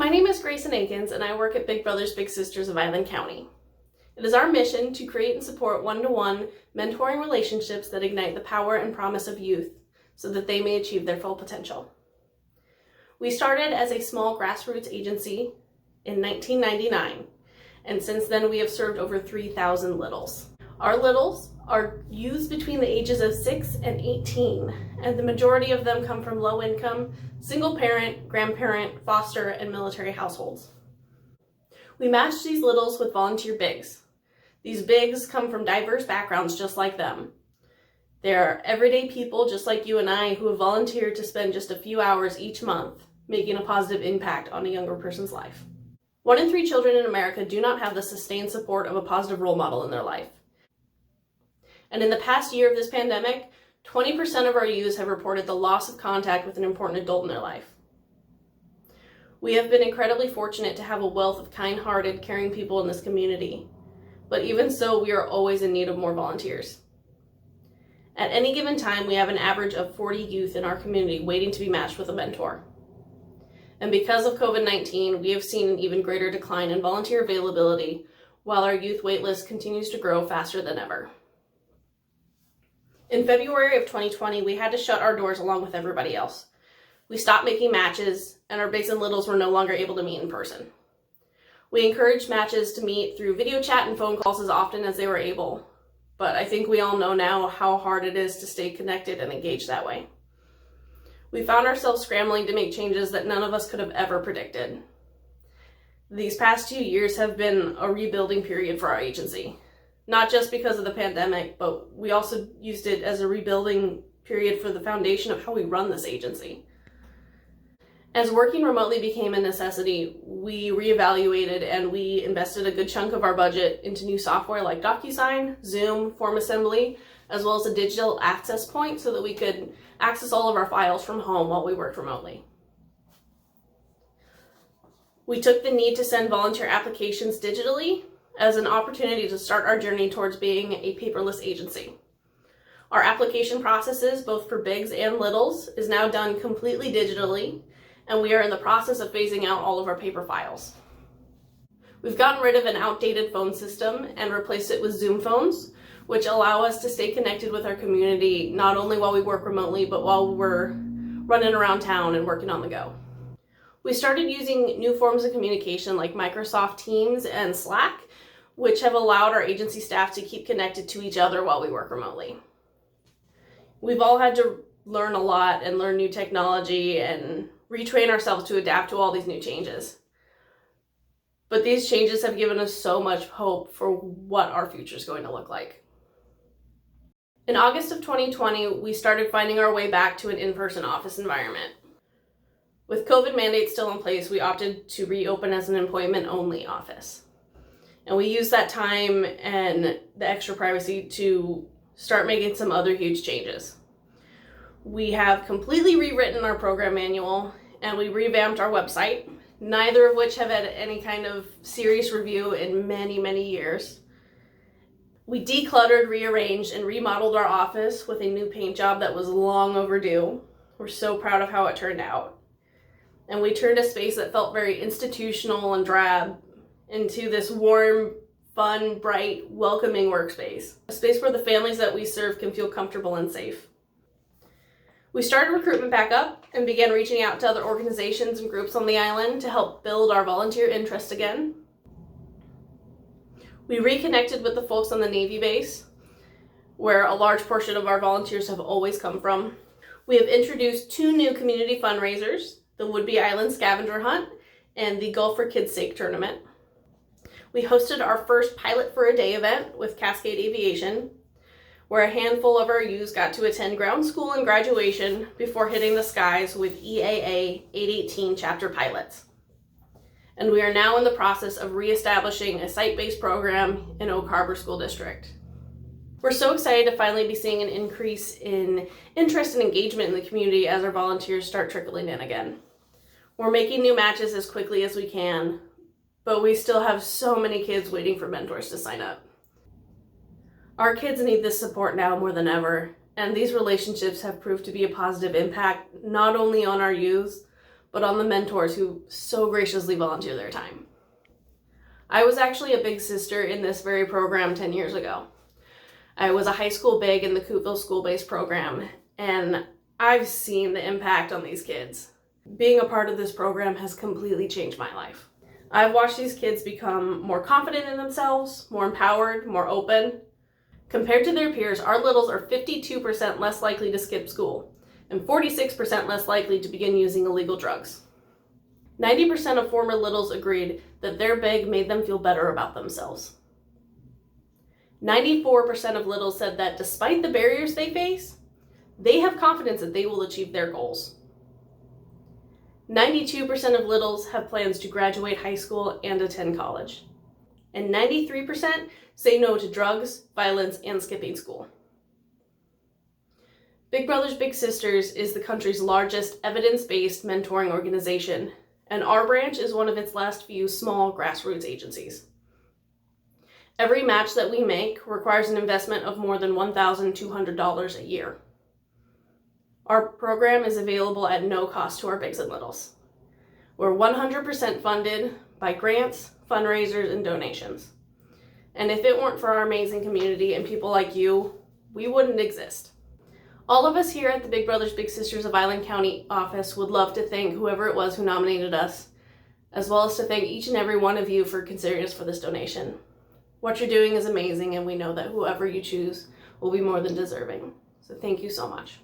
My name is Grayson Aikens, and I work at Big Brothers Big Sisters of Island County. It is our mission to create and support one-to-one mentoring relationships that ignite the power and promise of youth so that they may achieve their full potential. We started as a small grassroots agency in 1999, and since then we have served over 3,000 littles. Our littles are youths between the ages of 6 and 18, and the majority of them come from low-income, single-parent, grandparent, foster, and military households. We match these littles with volunteer bigs. These bigs come from diverse backgrounds just like them. They're everyday people just like you and I who have volunteered to spend just a few hours each month making a positive impact on a younger person's life. 1 in 3 children in America do not have the sustained support of a positive role model in their life. And in the past year of this pandemic, 20% of our youths have reported the loss of contact with an important adult in their life. We have been incredibly fortunate to have a wealth of kind-hearted, caring people in this community, but even so, we are always in need of more volunteers. At any given time, we have an average of 40 youth in our community waiting to be matched with a mentor. And because of COVID-19, we have seen an even greater decline in volunteer availability, while our youth waitlist continues to grow faster than ever. In February of 2020, we had to shut our doors along with everybody else. We stopped making matches, and our bigs and littles were no longer able to meet in person. We encouraged matches to meet through video chat and phone calls as often as they were able, but I think we all know now how hard it is to stay connected and engaged that way. We found ourselves scrambling to make changes that none of us could have ever predicted. These past 2 years have been a rebuilding period for our agency. Not just because of the pandemic, but we also used it as a rebuilding period for the foundation of how we run this agency. As working remotely became a necessity, we reevaluated and we invested a good chunk of our budget into new software like DocuSign, Zoom, Form Assembly, as well as a digital access point so that we could access all of our files from home while we worked remotely. We took the need to send volunteer applications digitally as an opportunity to start our journey towards being a paperless agency. Our application processes, both for bigs and littles, is now done completely digitally, and we are in the process of phasing out all of our paper files. We've gotten rid of an outdated phone system and replaced it with Zoom phones, which allow us to stay connected with our community not only while we work remotely, but while we're running around town and working on the go. We started using new forms of communication like Microsoft Teams and Slack, which have allowed our agency staff to keep connected to each other while we work remotely. We've all had to learn a lot and learn new technology and retrain ourselves to adapt to all these new changes. But these changes have given us so much hope for what our future is going to look like. In August of 2020, we started finding our way back to an in-person office environment. With COVID mandates still in place, we opted to reopen as an appointment-only office. And we used that time and the extra privacy to start making some other huge changes. We have completely rewritten our program manual and we revamped our website, neither of which have had any kind of serious review in many, many years. We decluttered, rearranged, and remodeled our office with a new paint job that was long overdue. We're so proud of how it turned out. And we turned a space that felt very institutional and drab into this warm, fun, bright, welcoming workspace. A space where the families that we serve can feel comfortable and safe. We started recruitment back up and began reaching out to other organizations and groups on the island to help build our volunteer interest again. We reconnected with the folks on the Navy base, where a large portion of our volunteers have always come from. We have introduced 2 new community fundraisers, the Woodby Island Scavenger Hunt and the Golf for Kids' Sake Tournament. We hosted our first Pilot for a Day event with Cascade Aviation, where a handful of our youths got to attend ground school and graduation before hitting the skies with EAA 818 chapter pilots. And we are now in the process of reestablishing a site-based program in Oak Harbor School District. We're so excited to finally be seeing an increase in interest and engagement in the community as our volunteers start trickling in again. We're making new matches as quickly as we can, but we still have so many kids waiting for mentors to sign up. Our kids need this support now more than ever, and these relationships have proved to be a positive impact not only on our youth, but on the mentors who so graciously volunteer their time. I was actually a big sister in this very program 10 years ago. I was a high school big in the Coupeville school-based program, and I've seen the impact on these kids. Being a part of this program has completely changed my life. I've watched these kids become more confident in themselves, more empowered, more open. Compared to their peers, our littles are 52% less likely to skip school and 46% less likely to begin using illegal drugs. 90% of former littles agreed that their big made them feel better about themselves. 94% of littles said that despite the barriers they face, they have confidence that they will achieve their goals. 92% of littles have plans to graduate high school and attend college. And 93% say no to drugs, violence, and skipping school. Big Brothers Big Sisters is the country's largest evidence-based mentoring organization, and our branch is one of its last few small grassroots agencies. Every match that we make requires an investment of more than $1,200 a year. Our program is available at no cost to our bigs and littles. We're 100% funded by grants, fundraisers, and donations. And if it weren't for our amazing community and people like you, we wouldn't exist. All of us here at the Big Brothers Big Sisters of Island County office would love to thank whoever it was who nominated us, as well as to thank each and every one of you for considering us for this donation. What you're doing is amazing, and we know that whoever you choose will be more than deserving. So thank you so much.